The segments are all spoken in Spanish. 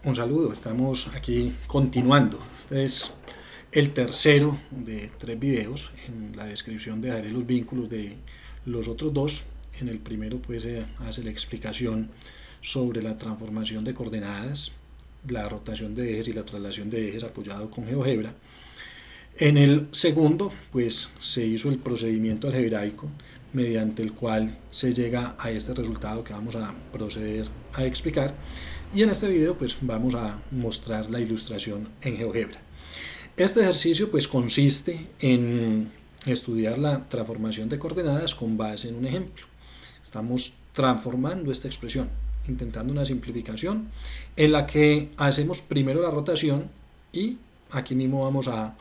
Un saludo, estamos aquí continuando. Este es el tercero de 3 videos. En la descripción dejaré los vínculos de los otros dos. En el primero pues se hace la explicación sobre la transformación de coordenadas, la rotación de ejes y la traslación de ejes apoyado con GeoGebra. En el segundo pues se hizo el procedimiento algebraico mediante el cual se llega a este resultado que vamos a proceder a explicar, y en este video pues vamos a mostrar la ilustración en GeoGebra. Este ejercicio pues consiste en estudiar la transformación de coordenadas con base en un ejemplo. Estamos transformando esta expresión, intentando una simplificación en la que hacemos primero la rotación y aquí mismo vamos a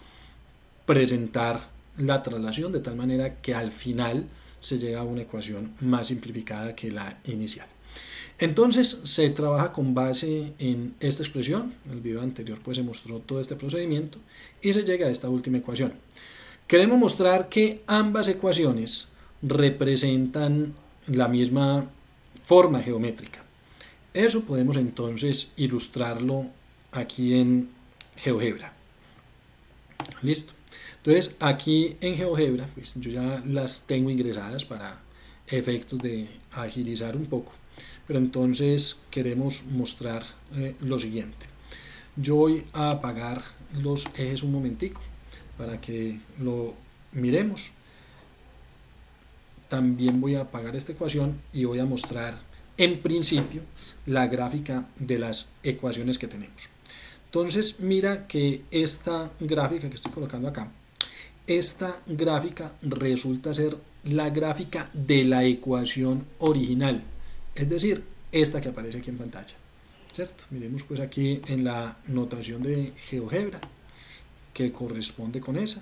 presentar la traslación de tal manera que al final se llega a una ecuación más simplificada que la inicial. Entonces se trabaja con base en esta expresión. En el video anterior pues se mostró todo este procedimiento y se llega a esta última ecuación. Queremos mostrar que ambas ecuaciones representan la misma forma geométrica. Eso podemos entonces ilustrarlo aquí en GeoGebra. Listo. Entonces aquí en GeoGebra pues yo ya las tengo ingresadas para efectos de agilizar un poco, pero entonces queremos mostrar lo siguiente. Yo voy a apagar los ejes un momentico para que lo miremos. También voy a apagar esta ecuación y voy a mostrar en principio la gráfica de las ecuaciones que tenemos. Entonces mira que esta gráfica que estoy colocando acá, esta gráfica resulta ser la gráfica de la ecuación original, es decir, esta que aparece aquí en pantalla, ¿cierto? Miremos pues aquí en la notación de GeoGebra que corresponde con esa.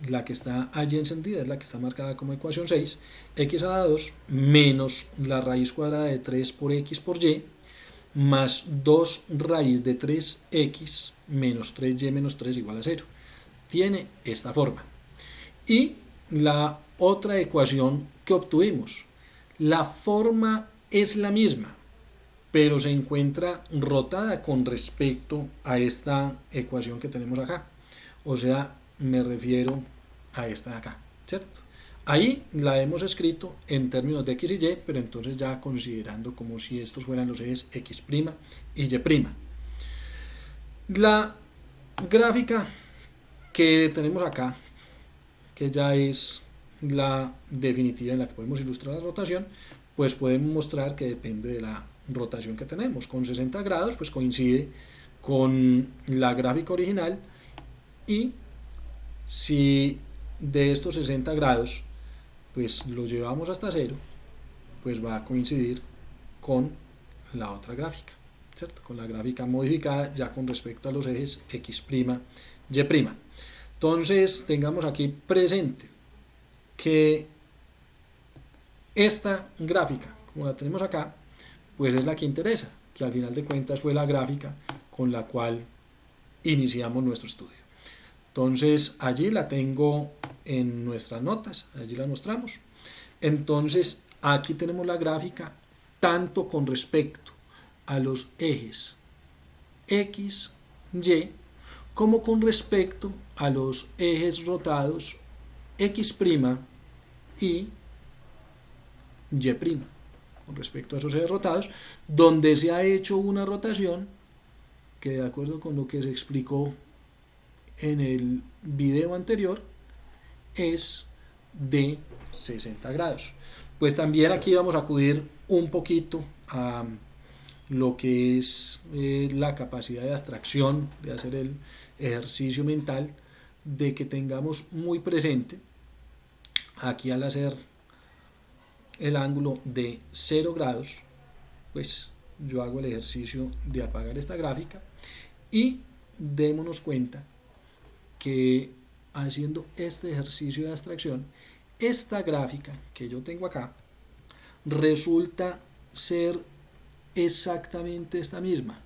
La que está allí encendida es la que está marcada como ecuación 6, x a la 2 menos la raíz cuadrada de 3 por x por y más 2 raíz de 3x menos 3y menos 3 igual a 0. Tiene esta forma. Y la otra ecuación que obtuvimos, la forma es la misma, pero se encuentra rotada con respecto a esta ecuación que tenemos acá. O sea, me refiero a esta de acá, ¿cierto? Ahí la hemos escrito en términos de x y y, pero entonces ya considerando como si estos fueran los ejes x' y y'. La gráfica que tenemos acá, que ya es la definitiva en la que podemos ilustrar la rotación, pues podemos mostrar que depende de la rotación que tenemos. Con 60 grados pues coincide con la gráfica original, y si de estos 60 grados pues lo llevamos hasta 0, pues va a coincidir con la otra gráfica, ¿cierto? Con la gráfica modificada ya con respecto a los ejes x', y'. Entonces tengamos aquí presente que esta gráfica, como la tenemos acá, pues es la que interesa, que al final de cuentas fue la gráfica con la cual iniciamos nuestro estudio. Entonces allí la tengo en nuestras notas, allí la mostramos. Entonces aquí tenemos la gráfica tanto con respecto a los ejes x, y, como con respecto a los ejes rotados x' y y'. Con respecto a esos ejes rotados, donde se ha hecho una rotación que, de acuerdo con lo que se explicó en el video anterior, es de 60 grados. Pues también aquí vamos a acudir un poquito a lo que es la capacidad de abstracción, de hacer el ejercicio mental, de que tengamos muy presente aquí, al hacer el ángulo de 0 grados, pues yo hago el ejercicio de apagar esta gráfica y démonos cuenta que haciendo este ejercicio de abstracción, esta gráfica que yo tengo acá resulta ser exactamente esta misma,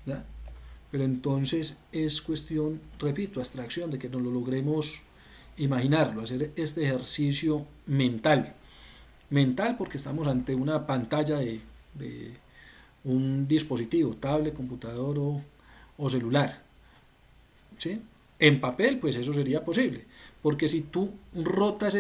¿ya? Pero entonces es cuestión, repito, abstracción, de que nos lo logremos imaginarlo, hacer este ejercicio mental porque estamos ante una pantalla de un dispositivo, tablet, computador o celular, ¿sí? En papel, pues eso sería posible, porque si tú rotas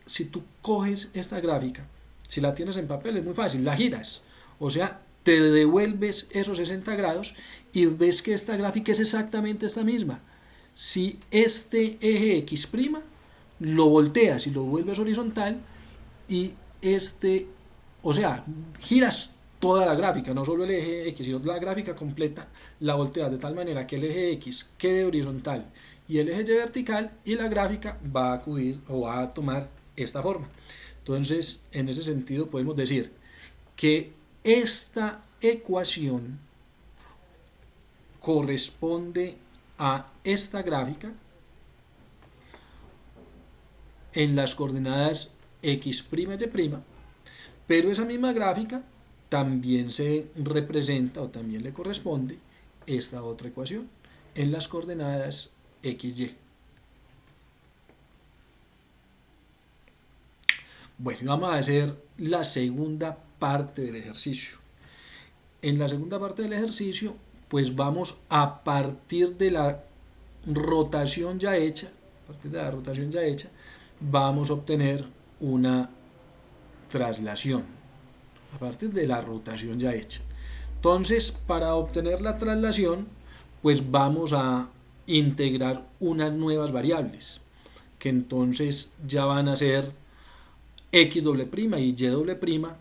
si tú coges esta gráfica, si la tienes en papel es muy fácil, la giras, o sea, te devuelves esos 60 grados y ves que esta gráfica es exactamente esta misma. Si este eje X' lo volteas y lo vuelves horizontal y o sea, giras toda la gráfica, no solo el eje X, sino la gráfica completa, la volteas de tal manera que el eje X quede horizontal y el eje Y vertical, y la gráfica va a acudir o va a tomar esta forma. Entonces, en ese sentido podemos decir que esta ecuación corresponde a esta gráfica en las coordenadas X', Y', pero esa misma gráfica también se representa o también le corresponde esta otra ecuación en las coordenadas XY. Bueno, vamos a hacer la segunda parte del ejercicio. En la segunda parte del ejercicio, pues vamos a partir de la rotación ya hecha, vamos a obtener una traslación a partir de la rotación ya hecha. Entonces, para obtener la traslación, pues vamos a integrar unas nuevas variables, que entonces ya van a ser x doble prima y y doble prima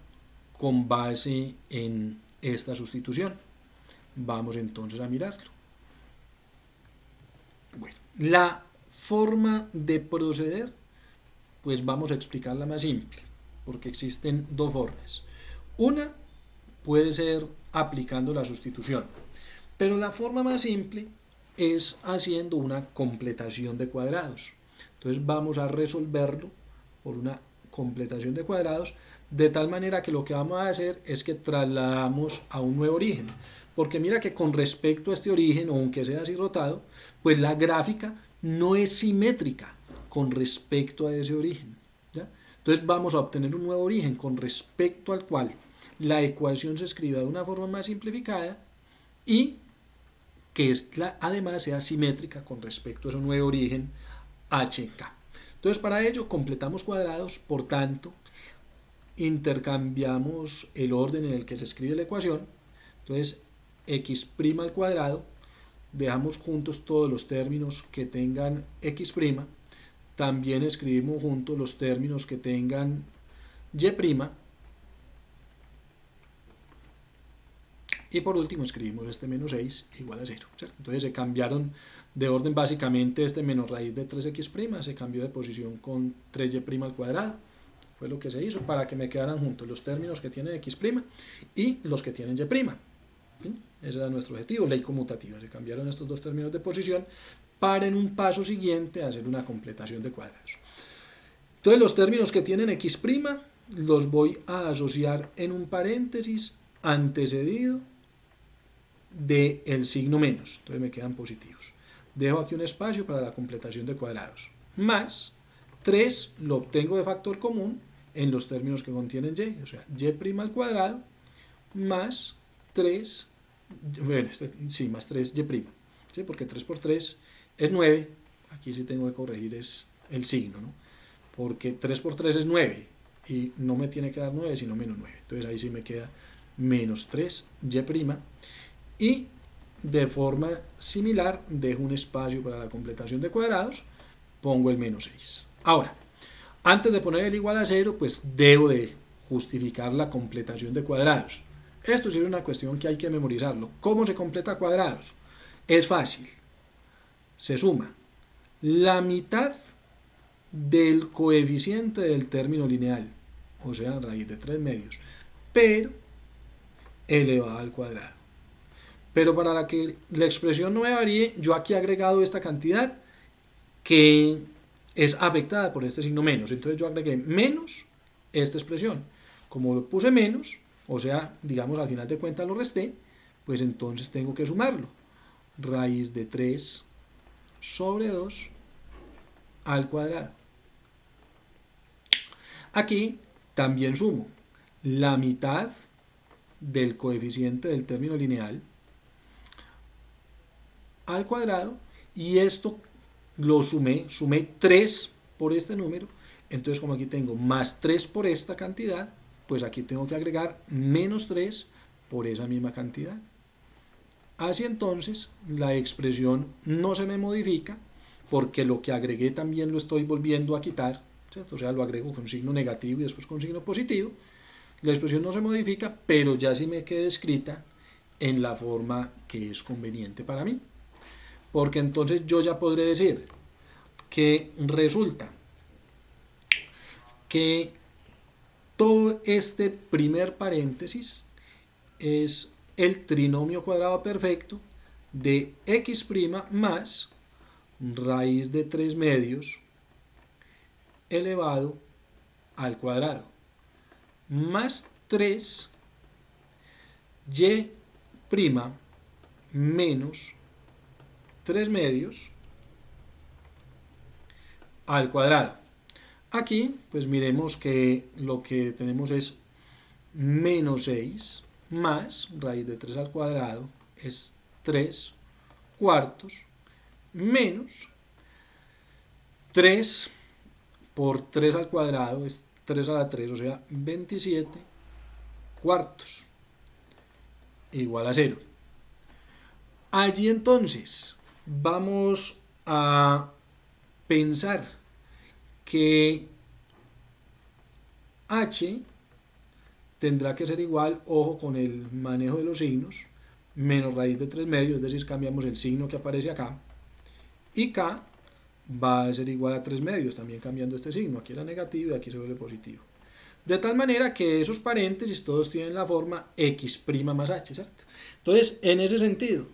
con base en esta sustitución. Vamos entonces a mirarlo. Bueno, la forma de proceder, pues vamos a explicarla más simple, porque existen dos formas. Una puede ser aplicando la sustitución, pero la forma más simple es haciendo una completación de cuadrados. Entonces vamos a resolverlo por una completación de cuadrados, de tal manera que lo que vamos a hacer es que trasladamos a un nuevo origen, porque mira que con respecto a este origen, aunque sea así rotado, pues la gráfica no es simétrica con respecto a ese origen, ¿ya? Entonces vamos a obtener un nuevo origen con respecto al cual la ecuación se escriba de una forma más simplificada y que además sea simétrica con respecto a ese nuevo origen HK. Entonces para ello completamos cuadrados, por tanto intercambiamos el orden en el que se escribe la ecuación. Entonces x' al cuadrado, dejamos juntos todos los términos que tengan x', también escribimos juntos los términos que tengan y', y por último escribimos este menos 6 igual a 0, ¿cierto? Entonces se cambiaron de orden básicamente este menos raíz de 3x', se cambió de posición con 3y' al cuadrado. Fue lo que se hizo para que me quedaran juntos los términos que tienen x' y los que tienen y'. ¿Sí? Ese era nuestro objetivo, ley conmutativa. Se cambiaron estos dos términos de posición para en un paso siguiente hacer una completación de cuadrados. Entonces los términos que tienen x' los voy a asociar en un paréntesis antecedido del signo menos, entonces me quedan positivos. Dejo aquí un espacio para la completación de cuadrados, más 3 lo obtengo de factor común en los términos que contienen y, o sea, y' al cuadrado más 3, bueno, más 3y', ¿sí? Porque 3 por 3 es 9, aquí sí tengo que corregir es el signo, ¿no? Porque 3 por 3 es 9 y no me tiene que dar 9 sino menos 9, entonces ahí sí me queda menos 3y', y de forma similar dejo un espacio para la completación de cuadrados, pongo el menos 6. Ahora, antes de poner el igual a 0, pues debo de justificar la completación de cuadrados. Esto sí es una cuestión que hay que memorizarlo. ¿Cómo se completa cuadrados? Es fácil. Se suma la mitad del coeficiente del término lineal, o sea, raíz de 3 medios, pero elevado al cuadrado. Pero para que la expresión no me varíe, yo aquí he agregado esta cantidad que es afectada por este signo menos. Entonces yo agregué menos esta expresión. Como lo puse menos, o sea, digamos al final de cuentas lo resté, pues entonces tengo que sumarlo. Raíz de 3 sobre 2 al cuadrado. Aquí también sumo la mitad del coeficiente del término lineal al cuadrado, y esto lo sumé 3 por este número, entonces como aquí tengo más 3 por esta cantidad, pues aquí tengo que agregar menos 3 por esa misma cantidad. Así entonces la expresión no se me modifica, porque lo que agregué también lo estoy volviendo a quitar, ¿cierto? O sea, lo agrego con signo negativo y después con signo positivo. La expresión no se modifica, pero ya sí me queda escrita en la forma que es conveniente para mí. Porque entonces yo ya podré decir que resulta que todo este primer paréntesis es el trinomio cuadrado perfecto de x' más raíz de 3 medios elevado al cuadrado más 3 y' menos 3 medios al cuadrado. Aquí pues miremos que lo que tenemos es menos 6 más raíz de 3 al cuadrado es 3 cuartos menos 3 por 3 al cuadrado es 3 a la 3, o sea 27 cuartos igual a 0. Allí entonces vamos a pensar que h tendrá que ser igual, ojo con el manejo de los signos, menos raíz de 3 medios, es decir, cambiamos el signo que aparece acá, y k va a ser igual a 3 medios, también cambiando este signo, aquí era negativo y aquí se vuelve positivo. De tal manera que esos paréntesis todos tienen la forma x' más h, ¿cierto? Entonces, en ese sentido,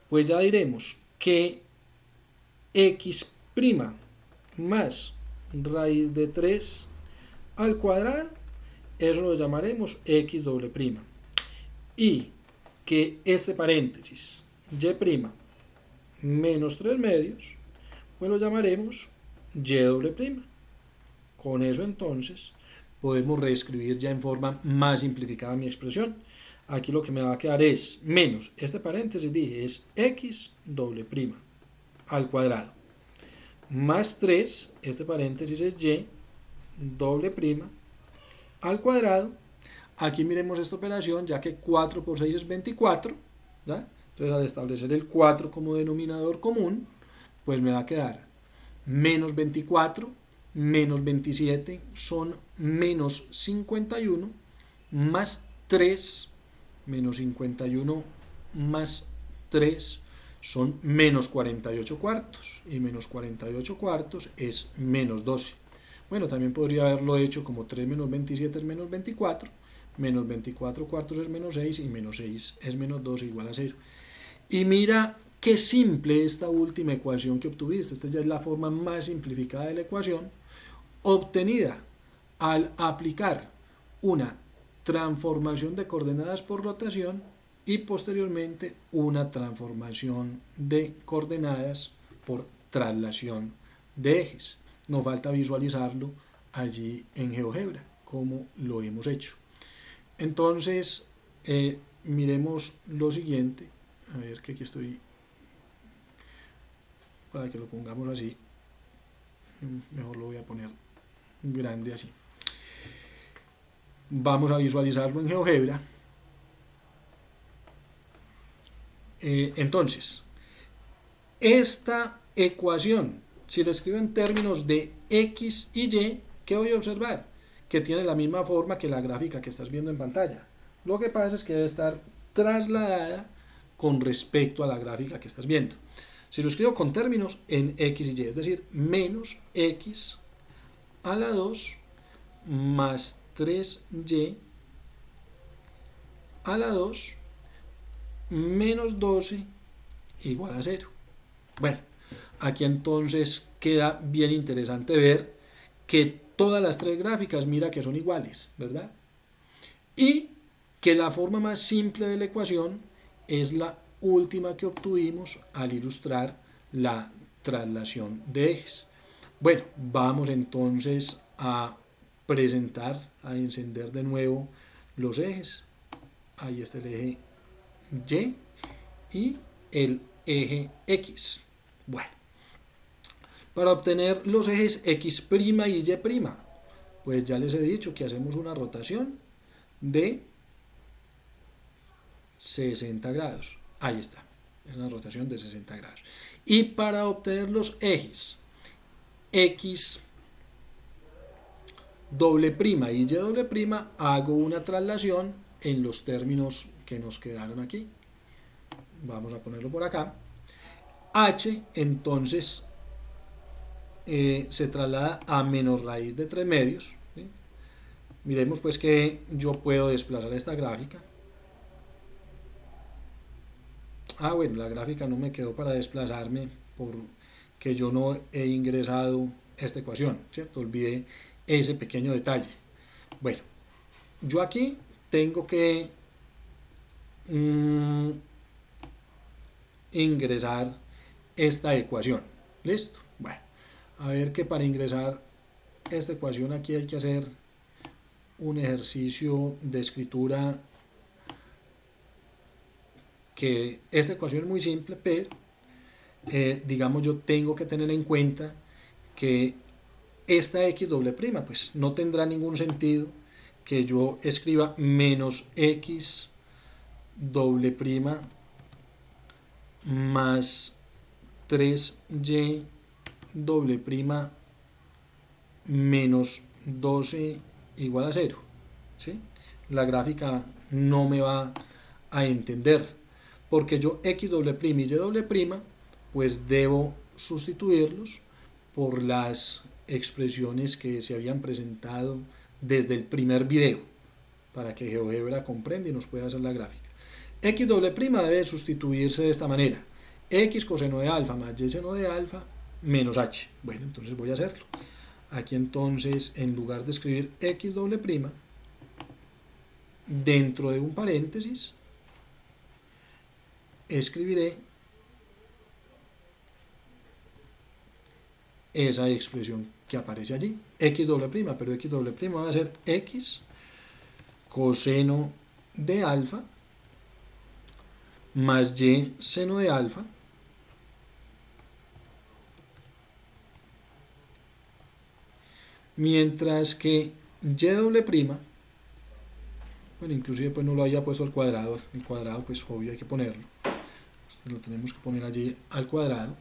pues ya diremos que x' más raíz de 3 al cuadrado, eso lo llamaremos x doble prima. Y que este paréntesis y' menos 3 medios, pues lo llamaremos y doble prima. Con eso entonces podemos reescribir ya en forma más simplificada mi expresión. Aquí lo que me va a quedar es menos, este paréntesis dije es x doble prima al cuadrado, más 3, este paréntesis es y doble prima al cuadrado. Aquí miremos esta operación, ya que 4 por 6 es 24, ¿ya? Entonces al establecer el 4 como denominador común, pues me va a quedar menos 24 menos 27 son menos 51, más 3, menos 51 más 3 son menos 48 cuartos, y menos 48 cuartos es menos 12. Bueno, también podría haberlo hecho como 3 menos 27 es menos 24, menos 24 cuartos es menos 6, y menos 6 es menos 12 igual a 0. Y mira qué simple esta última ecuación que obtuviste. Esta ya es la forma más simplificada de la ecuación, obtenida al aplicar una transformación de coordenadas por rotación y posteriormente una transformación de coordenadas por traslación de ejes. Nos falta visualizarlo allí en GeoGebra, como lo hemos hecho. Entonces, miremos lo siguiente. A ver, que aquí estoy, para que lo pongamos así, mejor lo voy a poner grande así. Vamos a visualizarlo en GeoGebra. Entonces, esta ecuación, si la escribo en términos de x y y, ¿qué voy a observar? Que tiene la misma forma que la gráfica que estás viendo en pantalla. Lo que pasa es que debe estar trasladada con respecto a la gráfica que estás viendo. Si lo escribo con términos en x y y, es decir, menos x a la 2 más 3y a la 2 menos 12 igual a 0. Bueno, aquí entonces queda bien interesante ver que todas las tres gráficas, mira que son iguales, ¿verdad? Y que la forma más simple de la ecuación es la última que obtuvimos al ilustrar la traslación de ejes. Bueno, vamos entonces a presentar, a encender de nuevo los ejes. ahí está el eje Y y el eje X. Bueno, para obtener los ejes X' y Y', pues ya les he dicho que hacemos una rotación de 60 grados. Ahí está, es una rotación de 60 grados. Y para obtener los ejes X doble prima y Y doble prima, hago una traslación en los términos que nos quedaron aquí. Vamos a ponerlo por acá. H entonces se traslada a menos raíz de 3 medios. ¿Sí? Miremos pues que yo puedo desplazar esta gráfica. Bueno, la gráfica no me quedó para desplazarme porque yo no he ingresado esta ecuación, ¿cierto? Olvidé ese pequeño detalle. Bueno, yo aquí tengo que ingresar esta ecuación. ¿Listo? Bueno, a ver que para ingresar esta ecuación aquí hay que hacer un ejercicio de escritura, que esta ecuación es muy simple, pero digamos yo tengo que tener en cuenta que esta X doble prima, pues no tendrá ningún sentido que yo escriba menos X doble prima más 3Y doble prima menos 12 igual a 0. ¿Sí? La gráfica no me va a entender, porque yo X doble prima y Y doble prima, pues debo sustituirlos por las expresiones que se habían presentado desde el primer video, para que GeoGebra comprenda y nos pueda hacer la gráfica. X doble prima debe sustituirse de esta manera: X coseno de alfa más Y seno de alfa menos H. Bueno, entonces voy a hacerlo. Aquí entonces, en lugar de escribir X doble prima, dentro de un paréntesis escribiré esa expresión que aparece allí, X doble prima, pero X doble prima va a ser X coseno de alfa más Y seno de alfa mientras que Y doble prima, bueno, inclusive pues no lo había puesto al cuadrado, el cuadrado pues obvio hay que ponerlo, lo tenemos que poner allí al cuadrado.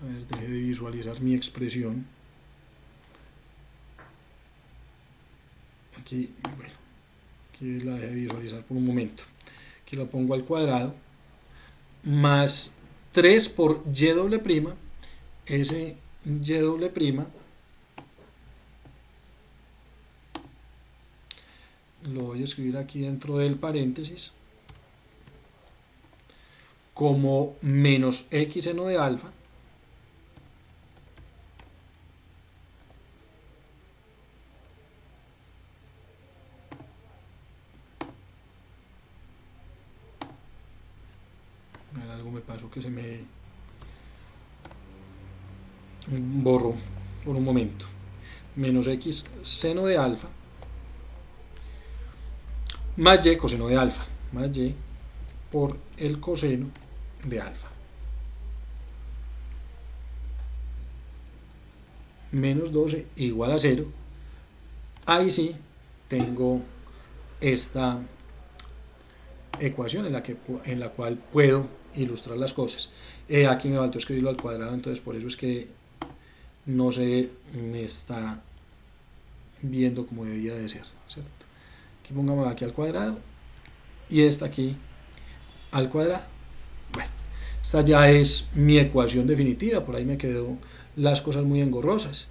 A ver, deje de visualizar mi expresión. Aquí, bueno, aquí la deje de visualizar por un momento. Aquí la pongo al cuadrado, más 3 por Y doble prima, ese Y doble prima lo voy a escribir aquí dentro del paréntesis como menos X seno de alfa algo me pasó que se me borró por un momento, menos X seno de alfa más Y coseno de alfa, más Y por el coseno de alfa, menos 12 igual a 0. Ahí sí tengo esta ecuación en la cual puedo ilustrar las cosas. Aquí me faltó escribirlo al cuadrado, entonces por eso es que no se me está viendo como debía de ser, ¿cierto? Aquí pongamos aquí al cuadrado y esta aquí al cuadrado. Bueno, esta ya es mi ecuación definitiva, por ahí me quedó las cosas muy engorrosas.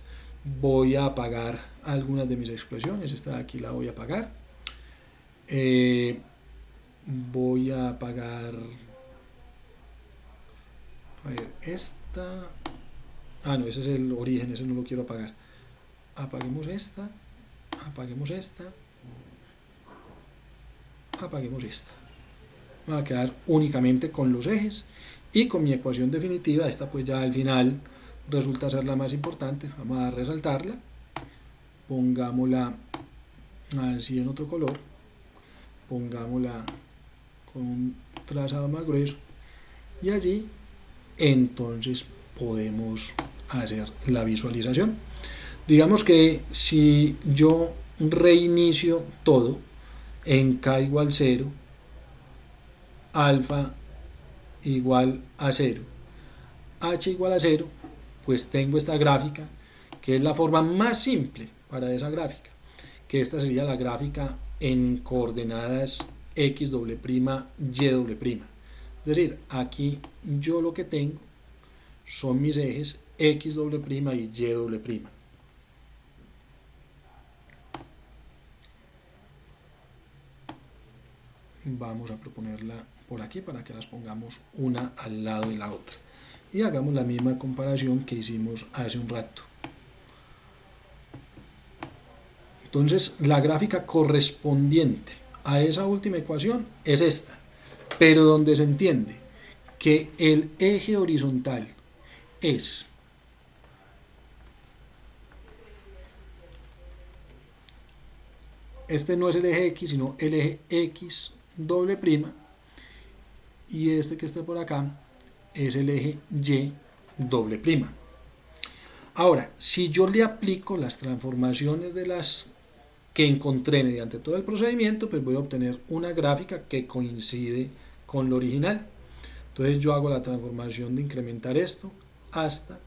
Voy a apagar algunas de mis expresiones, esta de aquí la voy a apagar. Voy a apagar, a ver, esta, no, ese es el origen, ese no lo quiero apagar. Apaguemos esta, apaguemos esta, apaguemos esta. Me va a quedar únicamente con los ejes y con mi ecuación definitiva. Esta pues ya al final resulta ser la más importante. Vamos a resaltarla, pongámosla así en otro color, pongámosla con un trazado más grueso y allí entonces podemos hacer la visualización. Digamos que si yo reinicio todo en k igual 0, alfa igual a 0, h igual a 0, pues tengo esta gráfica que es la forma más simple para esa gráfica, que esta sería la gráfica en coordenadas x doble prima, y doble prima. Es decir, aquí yo lo que tengo son mis ejes x doble prima y y doble prima. Vamos a proponerla por aquí para que las pongamos una al lado de la otra y hagamos la misma comparación que hicimos hace un rato. Entonces la gráfica correspondiente a esa última ecuación es esta, pero donde se entiende que el eje horizontal es este, no es el eje x, sino el eje x doble prima, y este que está por acá es el eje y doble prima. Ahora, si yo le aplico las transformaciones de las que encontré mediante todo el procedimiento, pues voy a obtener una gráfica que coincide con lo original. Entonces yo hago la transformación de incrementar esto hasta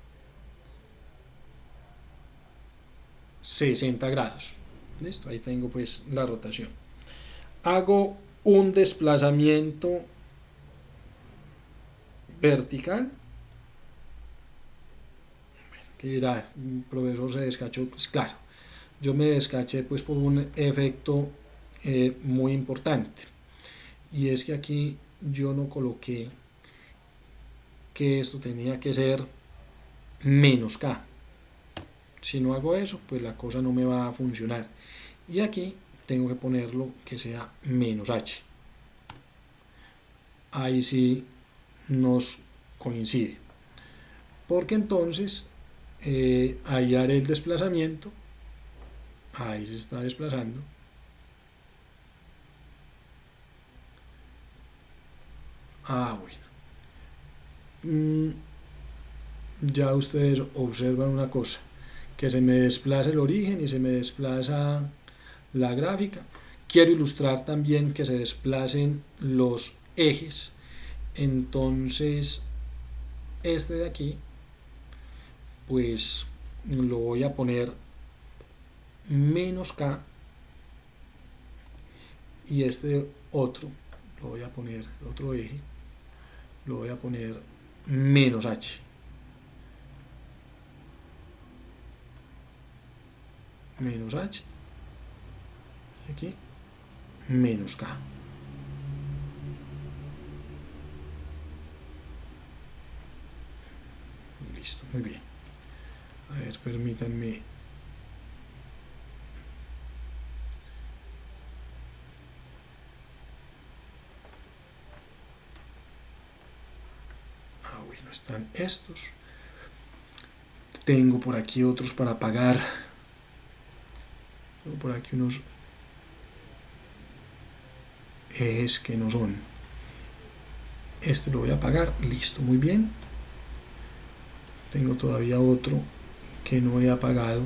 60 grados. Listo, ahí tengo pues la rotación. Hago un desplazamiento vertical. Que dirá, el profesor se descachó. Pues claro, yo me descaché pues por un efecto muy importante, y es que aquí yo no coloqué que esto tenía que ser menos k. Si no hago eso, pues la cosa no me va a funcionar, y aquí tengo que ponerlo que sea menos h. Ahí sí nos coincide, porque entonces ahí haré el desplazamiento, ahí se está desplazando, bueno, ya ustedes observan una cosa, que se me desplaza el origen y se me desplaza la gráfica. Quiero ilustrar también que se desplacen los ejes, entonces este de aquí pues lo voy a poner menos k, y este otro lo voy a poner, el otro eje lo voy a poner menos h. Menos h, aquí menos k. Listo, muy bien. A ver, permítanme. Bueno, están estos. Tengo por aquí otros para pagar. Tengo por aquí unos ejes que no son. Este lo voy a pagar. Listo, muy bien. Tengo todavía otro que no he apagado.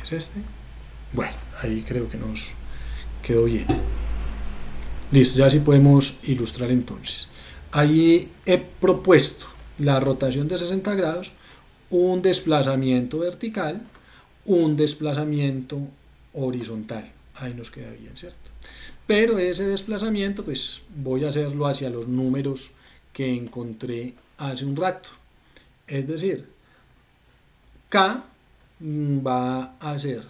¿Es este? Bueno, ahí creo que nos quedó bien. Listo, ya sí podemos ilustrar entonces. Ahí he propuesto la rotación de 60 grados, un desplazamiento vertical, un desplazamiento horizontal. Ahí nos queda bien, ¿cierto? Pero ese desplazamiento pues voy a hacerlo hacia los números que encontré hace un rato. Es decir, K va a ser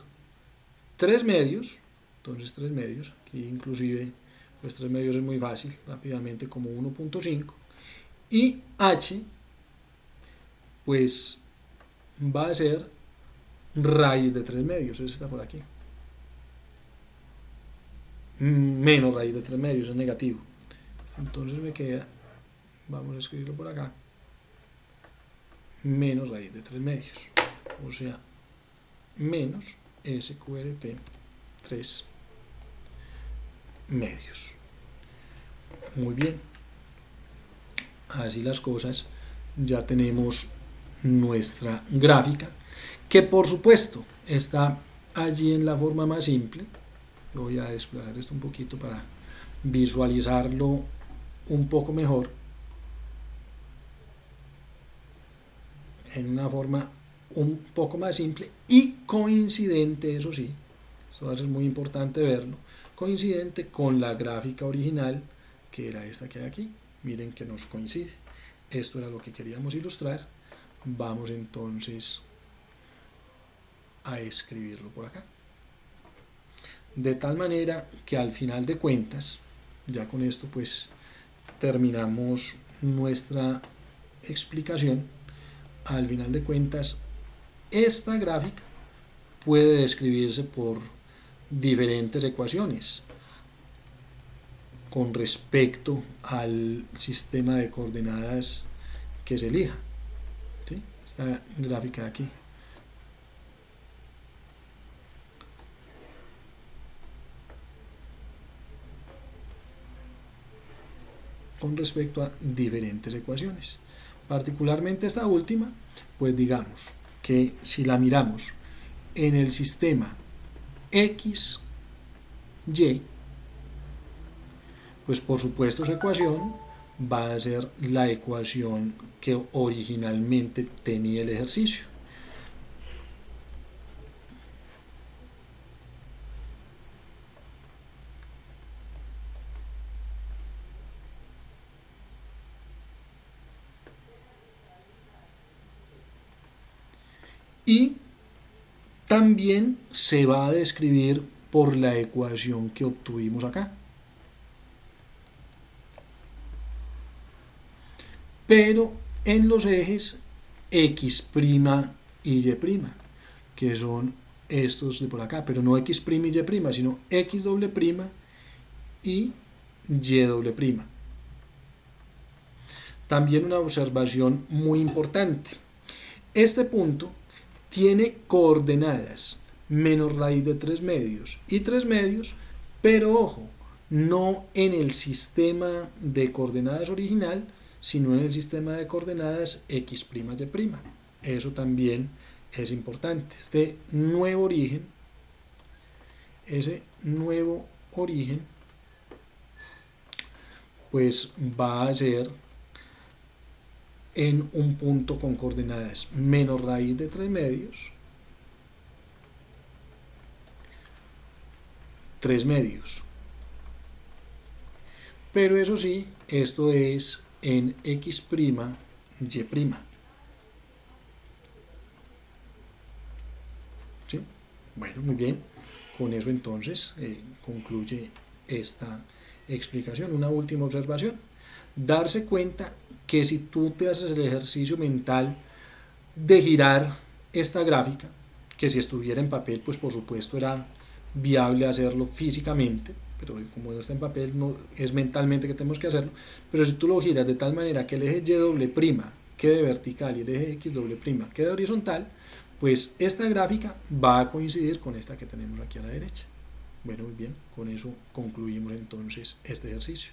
3 medios, entonces 3 medios, aquí inclusive pues 3 medios es muy fácil, rápidamente como 1.5, y h pues va a ser raíz de 3 medios, ese está por aquí, menos raíz de 3 medios, es negativo. Entonces me queda, vamos a escribirlo por acá, menos raíz de 3 medios, o sea, menos SQRT 3 medios. Muy bien, así las cosas, ya tenemos nuestra gráfica, que por supuesto está allí en la forma más simple. Voy a desplegar esto un poquito para visualizarlo un poco mejor, en una forma un poco más simple y coincidente, eso sí, esto va a ser muy importante verlo, coincidente con la gráfica original, que era esta que hay aquí. Miren que nos coincide. Esto era lo que queríamos ilustrar. Vamos entonces a escribirlo por acá. De tal manera que al final de cuentas, ya con esto pues terminamos nuestra explicación. Al final de cuentas, esta gráfica puede describirse por diferentes ecuaciones con respecto al sistema de coordenadas que se elija. ¿Sí? Esta gráfica de aquí. Con respecto a diferentes ecuaciones. Particularmente esta última, pues digamos que si la miramos en el sistema X, Y, pues por supuesto esa ecuación va a ser la ecuación que originalmente tenía el ejercicio. Y también se va a describir por la ecuación que obtuvimos acá. Pero en los ejes X' y Y', que son estos de por acá, pero no X' y Y', sino X' y Y'. También una observación muy importante. Este punto tiene coordenadas menos raíz de 3 medios y 3 medios, pero ojo, no en el sistema de coordenadas original, sino en el sistema de coordenadas X', Y'. Eso también es importante. Este nuevo origen, ese nuevo origen, pues va a ser en un punto con coordenadas menos raíz de 3 medios, 3 medios. Pero eso sí, esto es en X', Y'. ¿Sí? Bueno, muy bien. Con eso entonces concluye esta explicación. Una última observación. Darse cuenta que si tú te haces el ejercicio mental de girar esta gráfica, que si estuviera en papel, pues por supuesto era viable hacerlo físicamente, pero como no está en papel, no es mentalmente que tenemos que hacerlo. Pero si tú lo giras de tal manera que el eje Y' quede vertical y el eje X' quede horizontal, pues esta gráfica va a coincidir con esta que tenemos aquí a la derecha. Bueno, muy bien, con eso concluimos entonces este ejercicio.